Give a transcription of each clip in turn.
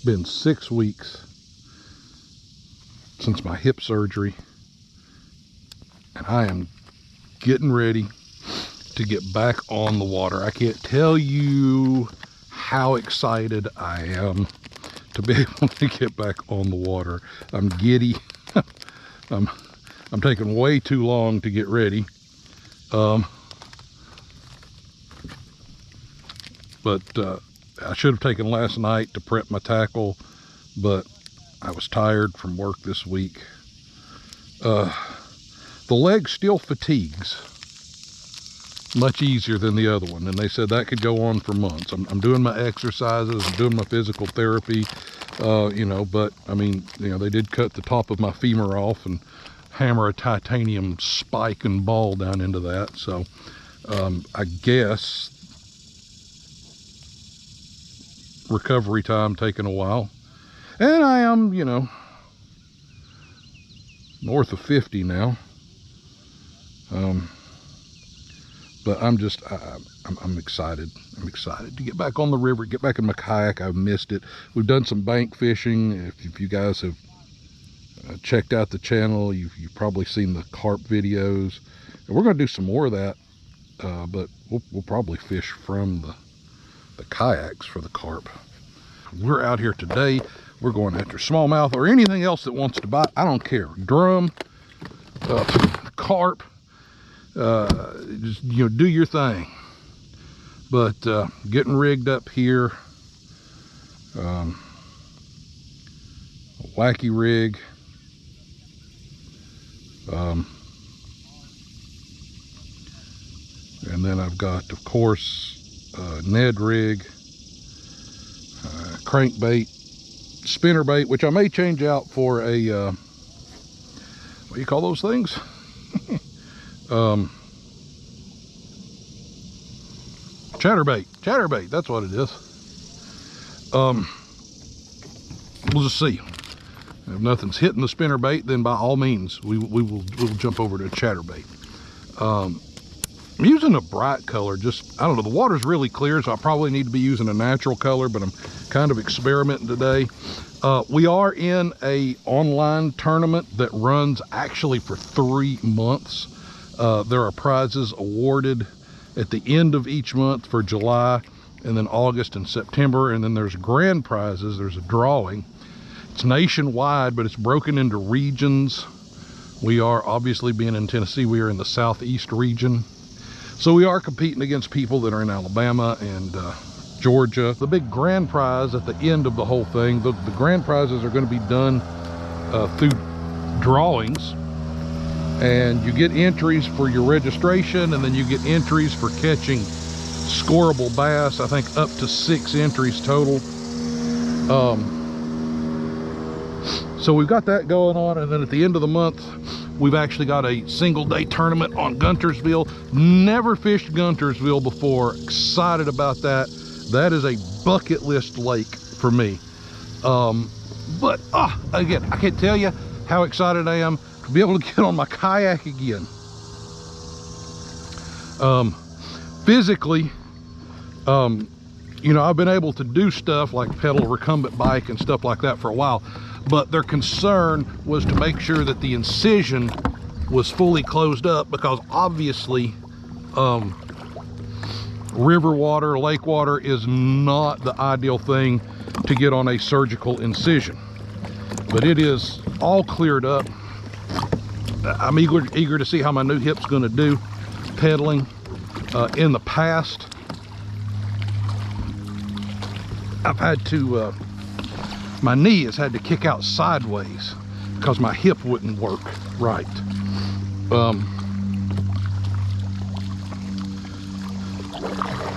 been 6 weeks since my hip surgery, and I am getting ready to get back on the water. I can't tell you how excited I am to be able to get back on the water. I'm giddy. I'm taking way too long to get ready. But I should have taken last night to prep my tackle, but I was tired from work this week. The leg still fatigues much easier than the other one, and they said that could go on for months. I'm doing my exercises, I'm doing my physical therapy, you know, but I mean, you know, they did cut the top of my femur off and hammer a titanium spike and ball down into that. So I guess recovery time taking a while, and I am, you know, north of 50 now. But I'm just, I'm excited. I'm excited to get back on the river, get back in my kayak. I've missed it. We've done some bank fishing. If you guys have checked out the channel, you've probably seen the carp videos. And we're going to do some more of that, but we'll probably fish from the kayaks for the carp. We're out here today. We're going after smallmouth or anything else that wants to bite. I don't care. Drum, carp. Just, you know, do your thing. But getting rigged up here, a wacky rig, and then I've got, of course, Ned rig, crankbait, spinnerbait, which I may change out for a what do you call those things? Chatterbait, that's what it is. We'll just see. If nothing's hitting the spinnerbait, then by all means we'll jump over to chatterbait. I'm using a bright color. Just, I don't know, the water's really clear, so I probably need to be using a natural color, but I'm kind of experimenting today. We are in a online tournament that runs actually for 3 months. There are prizes awarded at the end of each month for July, and then August and September, and then there's grand prizes. There's a drawing. It's nationwide, but it's broken into regions. We are, obviously being in Tennessee, we are in the southeast region. So we are competing against people that are in Alabama and Georgia. The big grand prize at the end of the whole thing, the grand prizes are going to be done through drawings. And you get entries for your registration, and then you get entries for catching scoreable bass. I think up to 6 entries total. So we've got that going on, and then at the end of the month, we've actually got a single-day tournament on Guntersville. Never fished Guntersville before. Excited about that. That is a bucket list lake for me. But again, I can't tell you how excited I am to be able to get on my kayak again. Physically, you know, I've been able to do stuff like pedal a recumbent bike and stuff like that for a while, but their concern was to make sure that the incision was fully closed up, because obviously river water, lake water is not the ideal thing to get on a surgical incision. But it is all cleared up. I'm eager to see how my new hip's going to do pedaling. In the past, I've had to, my knee has had to kick out sideways because my hip wouldn't work right.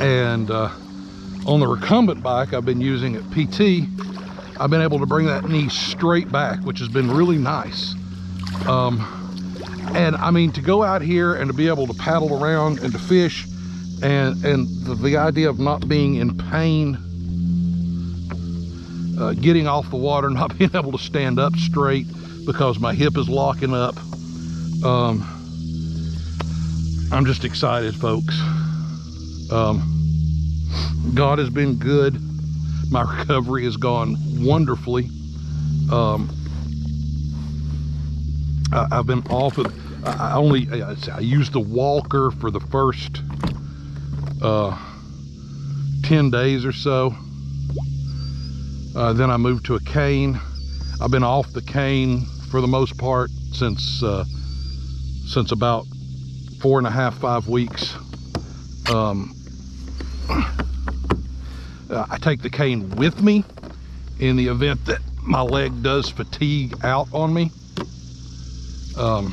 And on the recumbent bike I've been using at PT, I've been able to bring that knee straight back, which has been really nice. And I mean, to go out here and to be able to paddle around and to fish, and the idea of not being in pain, getting off the water, not being able to stand up straight because my hip is locking up. I'm just excited, folks. God has been good. My recovery has gone wonderfully. I've been off of, I used the walker for the first 10 days or so. Then I moved to a cane. I've been off the cane for the most part since about 4.5, 5 weeks. I take the cane with me in the event that my leg does fatigue out on me. Now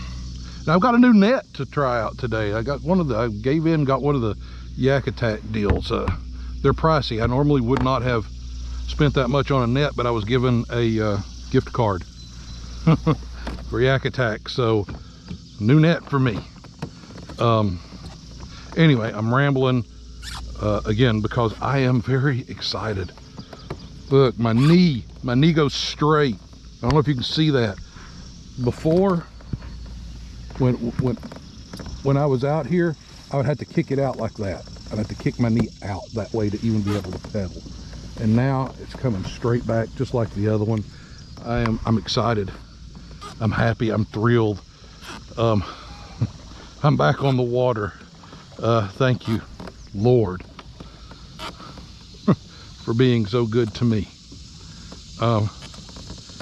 I've got a new net to try out today. I got one of the, I gave in, got one of the Yak Attack deals. They're pricey. I normally would not have spent that much on a net, but I was given a gift card for Yak Attack, so new net for me. Anyway, I'm rambling again because I am very excited. Look, my knee goes straight. I don't know if you can see that. Before, when I was out here, I would have to kick it out like that. I'd have to kick my knee out that way to even be able to pedal. And now it's coming straight back just like the other one. I'm excited. I'm happy. I'm thrilled. I'm back on the water. Thank you, Lord, for being so good to me.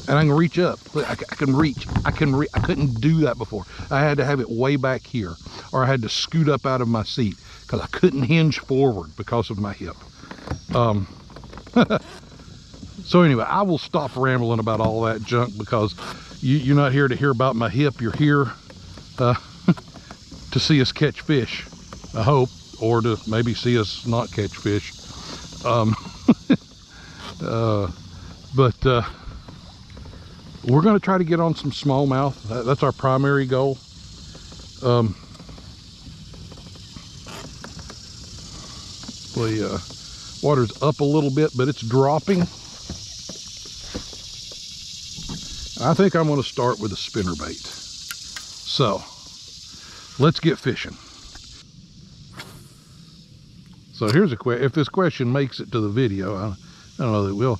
And I can reach up. I can reach. I couldn't do that before. I had to have it way back here, or I had to scoot up out of my seat because I couldn't hinge forward because of my hip. So anyway, I will stop rambling about all that junk because you're not here to hear about my hip. You're here to see us catch fish, I hope, or to maybe see us not catch fish. But we're going to try to get on some smallmouth. That's our primary goal. The water's up a little bit, but it's dropping. I think I'm going to start with a spinnerbait. So let's get fishing. So here's a question. If this question makes it to the video, I don't know that it will.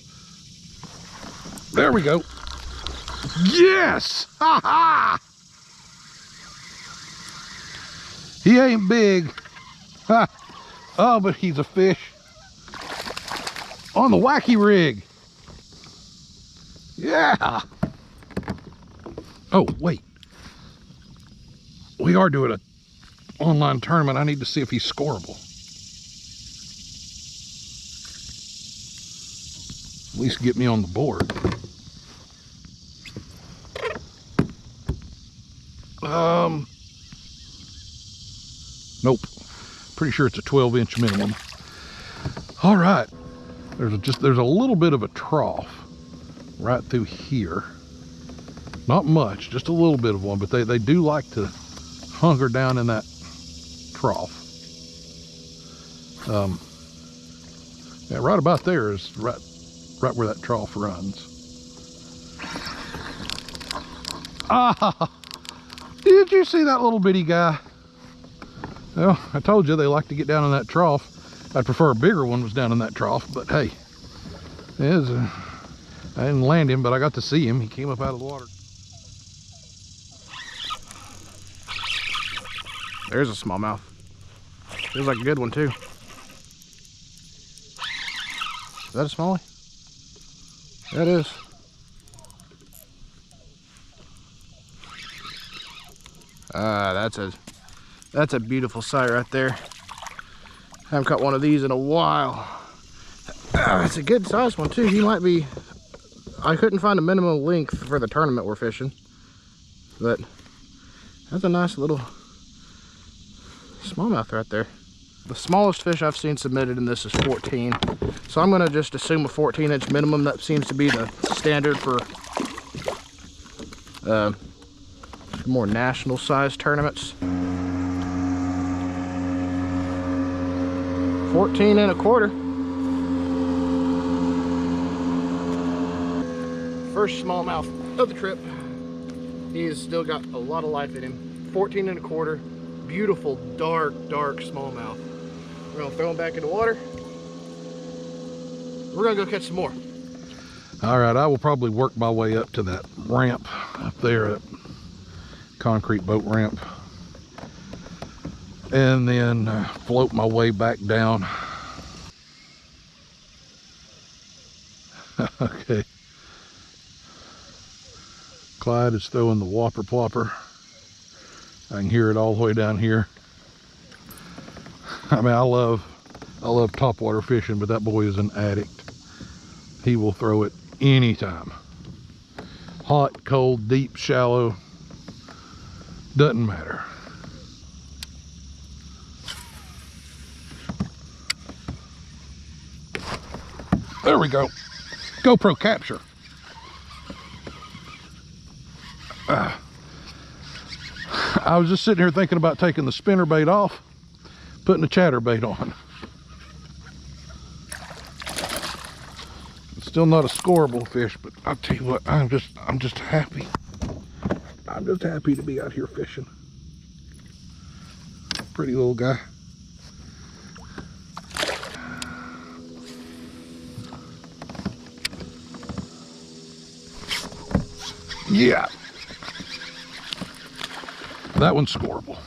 There we go. Yes! Ha ha! He ain't big. Ha! Oh, but he's a fish. On the wacky rig. Yeah! Oh, wait. We are doing an online tournament. I need to see if he's scoreable. At least get me on the board. Nope. Pretty sure it's a 12-inch minimum. All right. There's a little bit of a trough right through here. Not much, just a little bit of one, but they do like to hunker down in that trough. Yeah, right about there is right where that trough runs. Ah, did you see that little bitty guy? Well, I told you they like to get down in that trough. I'd prefer a bigger one was down in that trough, but hey, I didn't land him, but I got to see him. He came up out of the water. There's a smallmouth. Feels like a good one too. Is that a smallie? That is. That's a beautiful sight right there. I haven't caught one of these in a while. It's a good sized one too. He might be, I couldn't find a minimum length for the tournament we're fishing, but that's a nice little smallmouth right there. The smallest fish I've seen submitted in this is 14. So I'm gonna just assume a 14-inch minimum. That seems to be the standard for more national size tournaments. 14 1/4. First smallmouth of the trip. He's still got a lot of life in him. 14 1/4. Beautiful, dark smallmouth. We're gonna throw him back in the water. We're gonna go catch some more. All right, I will probably work my way up to that ramp up there, that concrete boat ramp, and then float my way back down. Okay. Clyde is throwing the whopper plopper. I can hear it all the way down here. I mean, I love topwater fishing, but that boy is an addict. He will throw it anytime. Hot, cold, deep, shallow, doesn't matter. There we go. GoPro capture. I was just sitting here thinking about taking the spinnerbait off, putting the chatterbait on. It's still not a scoreable fish, but I'll tell you what, I'm just happy. I'm just happy to be out here fishing. Pretty little guy. Yeah. That one's scoreable.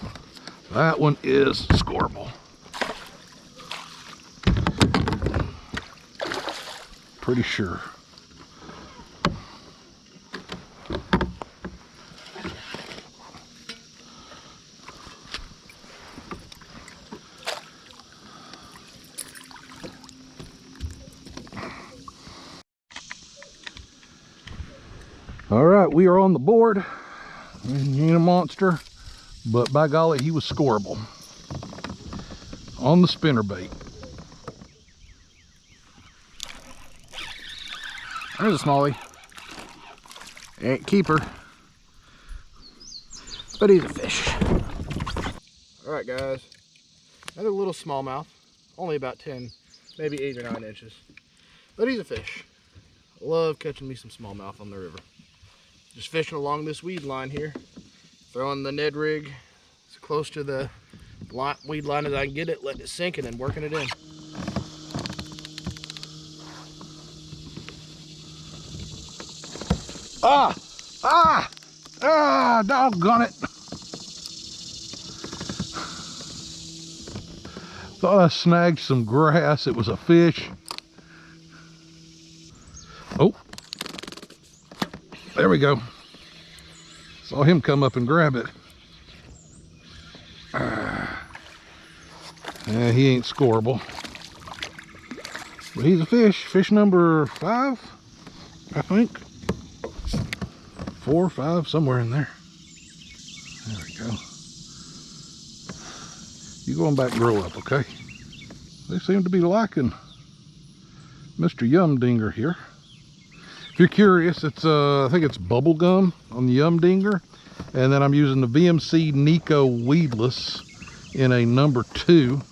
That one is scoreable. Pretty sure. All right, we are on the board. He ain't a monster, but by golly, he was scoreable on the spinnerbait. There's a smallie. Ain't keeper, but he's a fish. All right, guys. Another little smallmouth, only about 10, maybe 8 or 9 inches, but he's a fish. Love catching me some smallmouth on the river. Just fishing along this weed line here, throwing the Ned rig as close to the weed line as I can get it, letting it sink, and then working it in. Doggone it. Thought I snagged some grass. It was a fish. Oh, there we go. Saw him come up and grab it. Yeah, he ain't scoreable, but he's a fish. Fish number 5, I think. 4 or 5, somewhere in there. There we go. You go on back and grow up, okay? They seem to be liking Mr. Yum Dinger here. If you're curious, it's I think it's bubble gum on the Yum Dinger, and then I'm using the VMC Nico weedless in a number 2,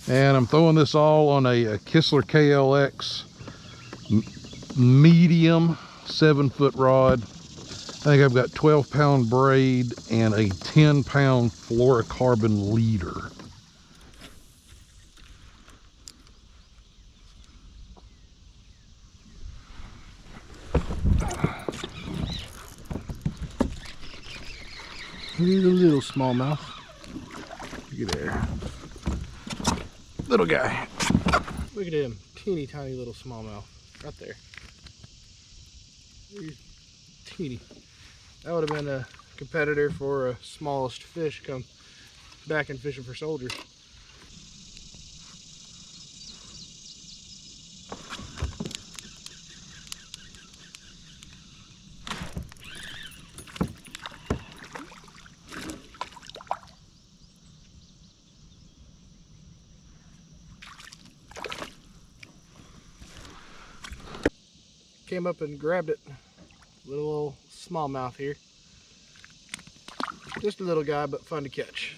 and I'm throwing this all on a Kistler KLX medium 7-foot rod. I think I've got 12-pound braid and a 10-pound fluorocarbon leader. He's a little smallmouth. Look at there. Little guy. Look at him. Teeny tiny little smallmouth. Right there. He's teeny. That would have been a competitor for a smallest fish come back and fishing for soldiers. Came up and grabbed it. Little old smallmouth here. Just a little guy, but fun to catch.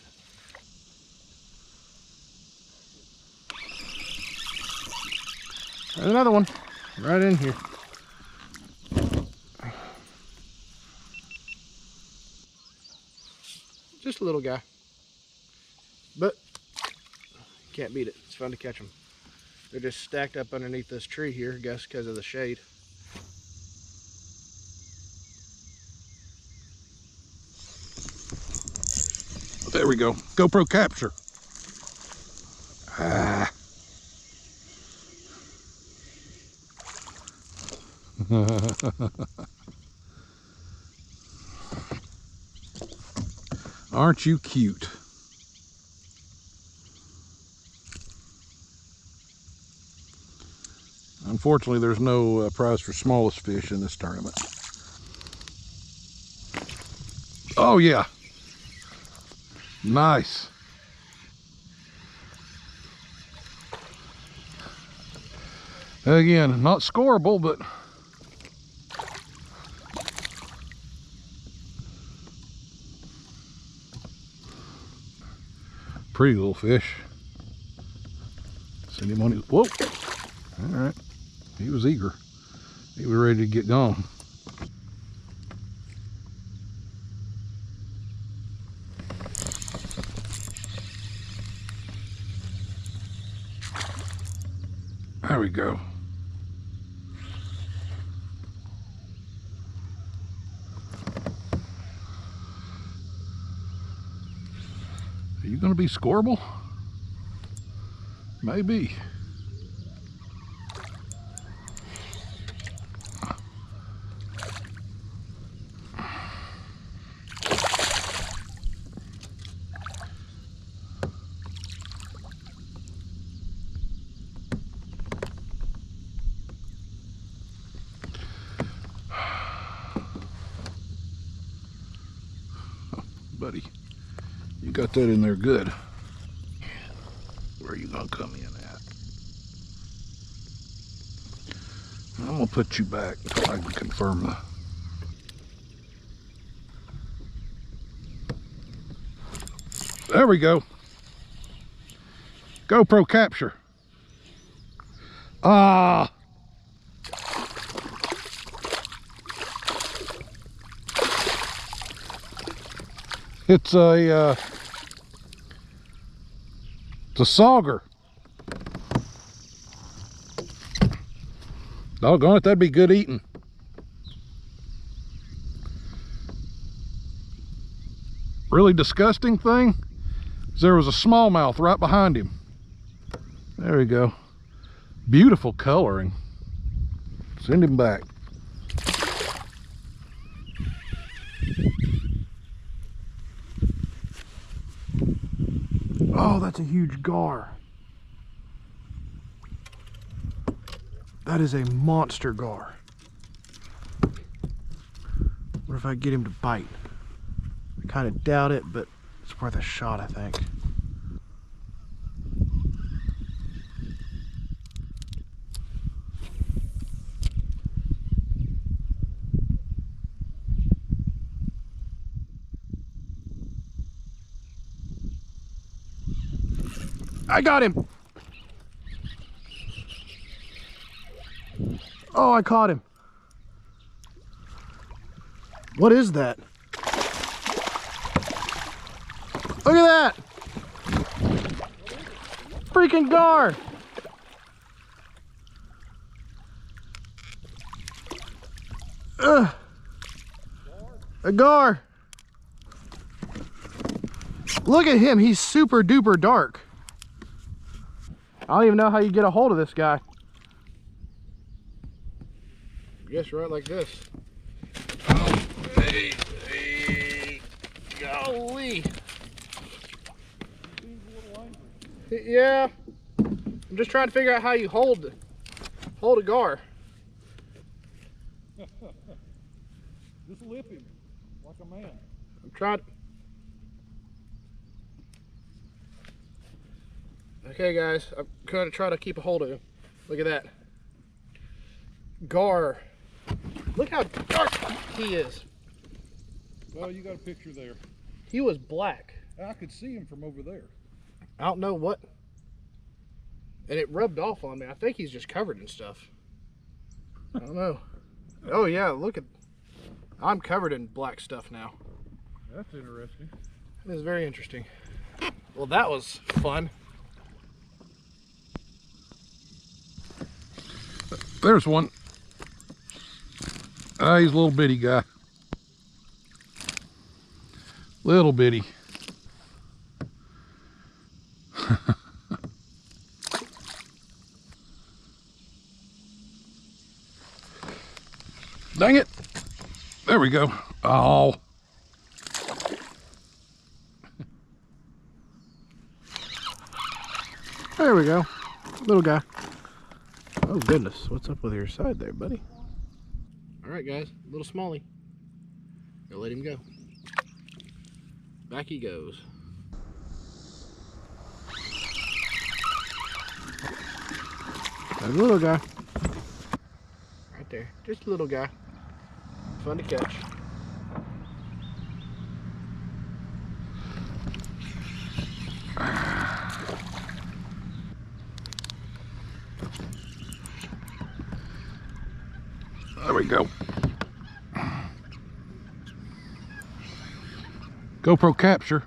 There's another one right in here. Just a little guy, but can't beat it. It's fun to catch them. They're just stacked up underneath this tree here, I guess because of the shade. There we go. GoPro capture. Ah. Aren't you cute? Unfortunately, there's no prize for smallest fish in this tournament. Oh yeah. Nice. Again, not scoreable, but pretty little fish. Send him on his, whoa. All right, he was eager. He was ready to get gone. There we go. Are you going to be scoreable? Maybe. Buddy, you got that in there good. Where are you gonna come in at? I'm gonna put you back until I can confirm the. There we go. GoPro capture. Ah. It's a sauger. Doggone it, that'd be good eating. Really disgusting thing is there was a smallmouth right behind him. There we go. Beautiful coloring. Send him back. Oh, that's a huge gar. That is a monster gar. What if I get him to bite? I kind of doubt it, but it's worth a shot, I think. I got him. Oh, I caught him. What is that? Look at that. Freaking gar. A gar. Look at him. He's super duper dark. I don't even know how you get a hold of this guy. I guess right like this. Oh, hey, golly. Yeah. I'm just trying to figure out how you hold a gar. Just lip him like a man. I'm trying. Okay, guys, I'm gonna try to keep a hold of him. Look at that. Gar. Look how dark he is. Well, you got a picture there. He was black. I could see him from over there. I don't know what. And it rubbed off on me. I think he's just covered in stuff. I don't know. Oh yeah, look at. I'm covered in black stuff now. That's interesting. It is very interesting. Well, that was fun. There's one. Ah, he's a little bitty guy. Little bitty. Dang it. There we go. Oh. There we go. Little guy. Oh goodness, what's up with your side there, buddy? All right, guys, little smallie. Gonna let him go. Back he goes. There's a little guy. Right there, just a little guy. Fun to catch. There we go. GoPro capture.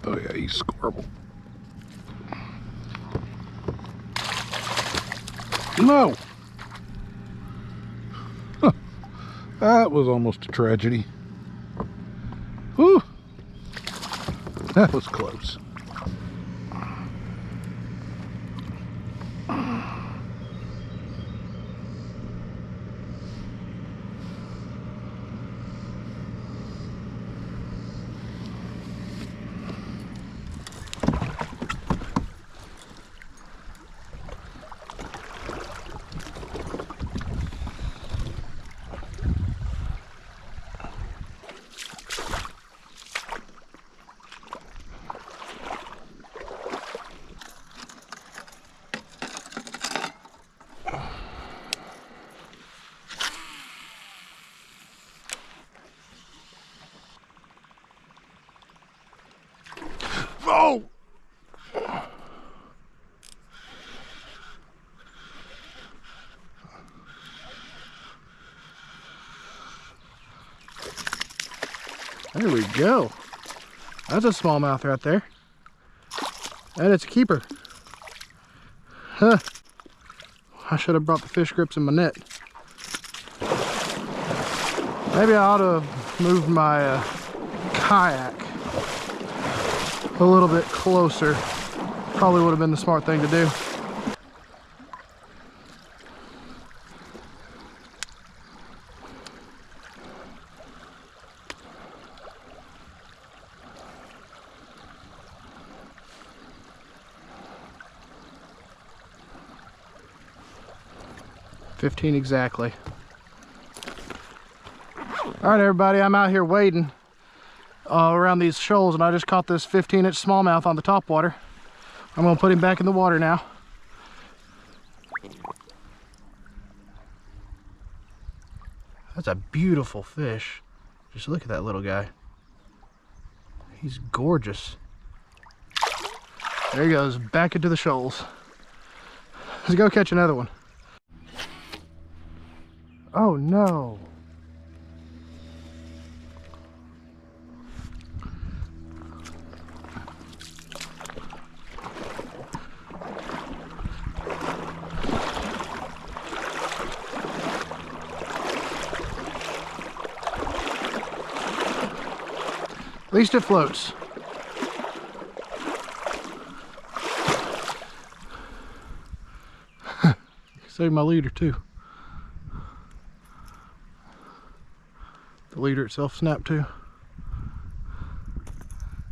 Oh yeah, he's squirrel. No! Huh. That was almost a tragedy. Whew! That was close. Oh! There we go. That's a smallmouth right there. And it's a keeper. Huh. I should have brought the fish grips in my net. Maybe I ought to move my kayak a little bit closer. Probably would have been the smart thing to do. $15 exactly. All right, everybody, I'm out here wading around these shoals, and I just caught this 15-inch smallmouth on the top water. I'm gonna put him back in the water now. That's a beautiful fish. Just look at that little guy. He's gorgeous. There he goes, back into the shoals. Let's go catch another one. Oh no. At least it floats. Save my leader too. The leader itself snapped too.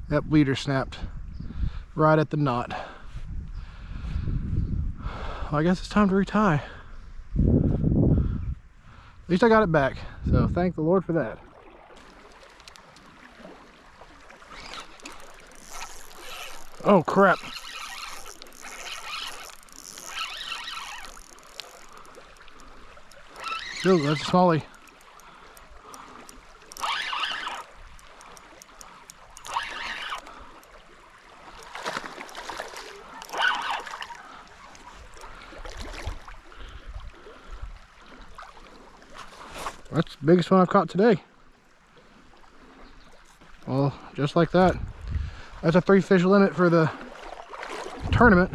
That leader snapped right at the knot. Well, I guess it's time to retie. At least I got it back, so thank the Lord for that. Oh crap. Oh, that's a smallie. Biggest one I've caught today. Well, just like that. That's a 3 fish limit for the tournament.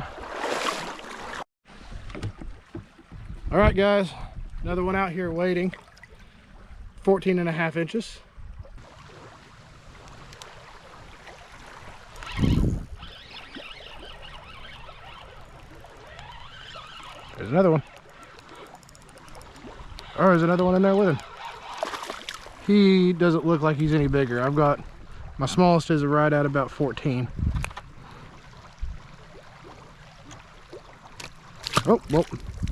All right, guys, another one out here waiting. 14.5 inches. There's another one. Or there's another one in there with him. He doesn't look like he's any bigger. I've got, my smallest is right at about 14. Oh, well,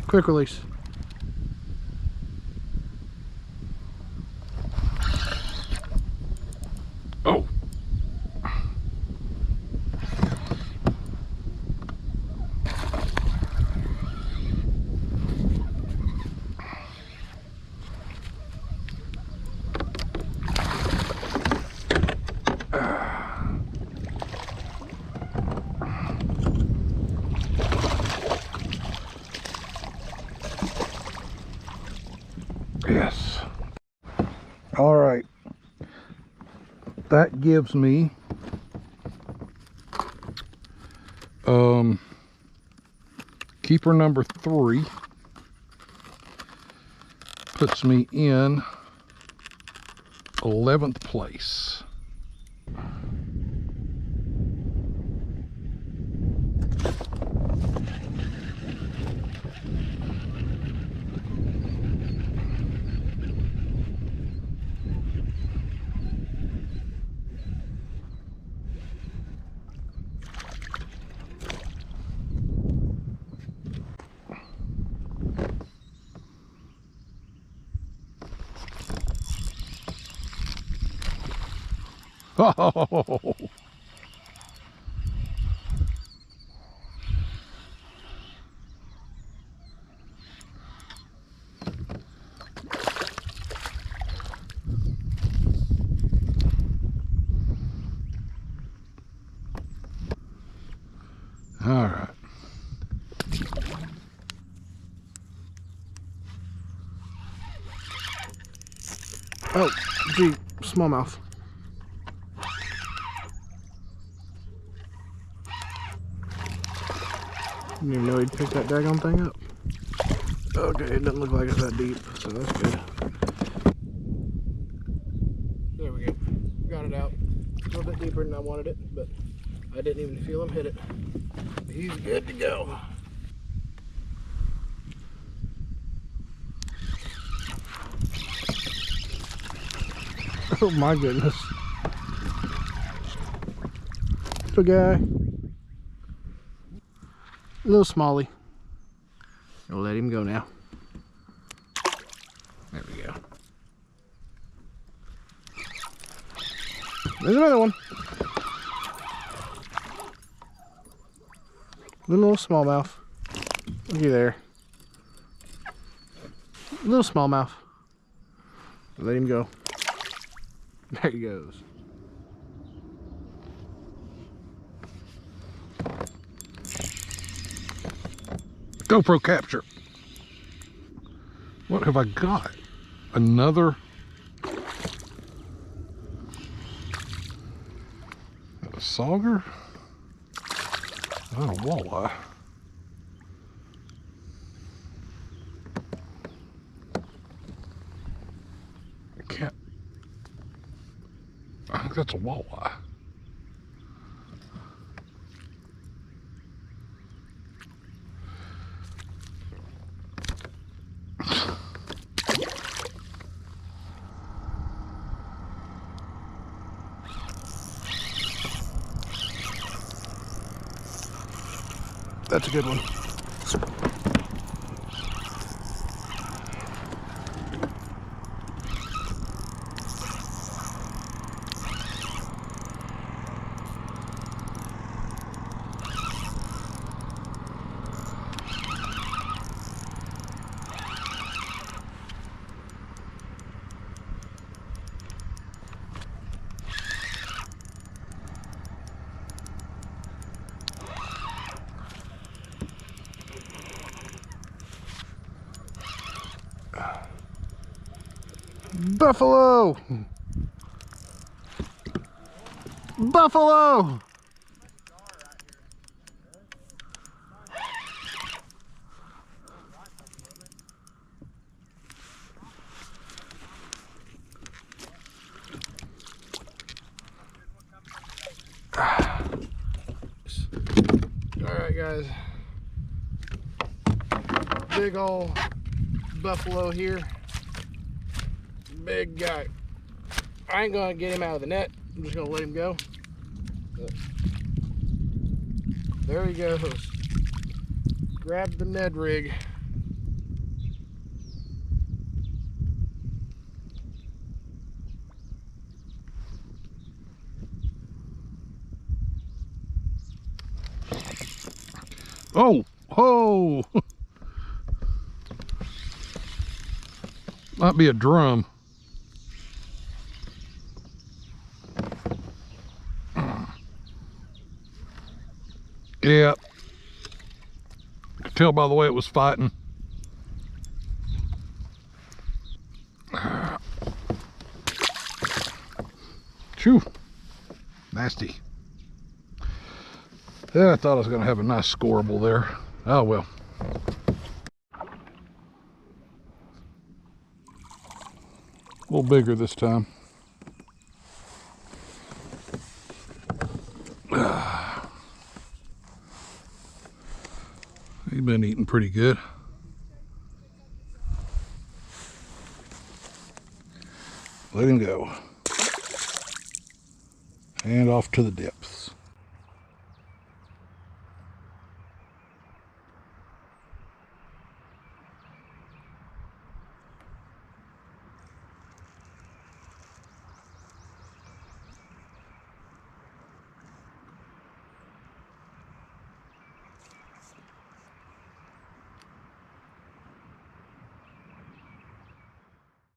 quick release. Oh. Yes. All right. That gives me keeper number 3. Puts me in 11th place. Oh, all right. Oh, gee, smallmouth. Didn't even know he'd pick that daggone thing up. Okay, it doesn't look like it's that deep, so that's good. There we go. Got it out. A little bit deeper than I wanted it, but I didn't even feel him hit it. He's good to go. Oh my goodness. Little guy. Little smallie. We'll let him go now. There we go. There's another one. Little smallmouth. Looky there. Little smallmouth. Let him go. There he goes. GoPro capture. What have I got? Another a sauger? Oh, a walleye. I can't. I think that's a walleye. That's a good one. Buffalo! Buffalo! Alright guys, big ol' buffalo here, big guy. I ain't gonna get him out of the net, I'm just gonna let him go. But there he goes, grab the Ned rig. Oh, oh! Might be a drum. Yeah. Could tell by the way it was fighting. Phew. Nasty. Yeah, I thought I was going to have a nice scoreable there. Oh well. A little bigger this time. He's been eating pretty good. Let him go. And off to the dip.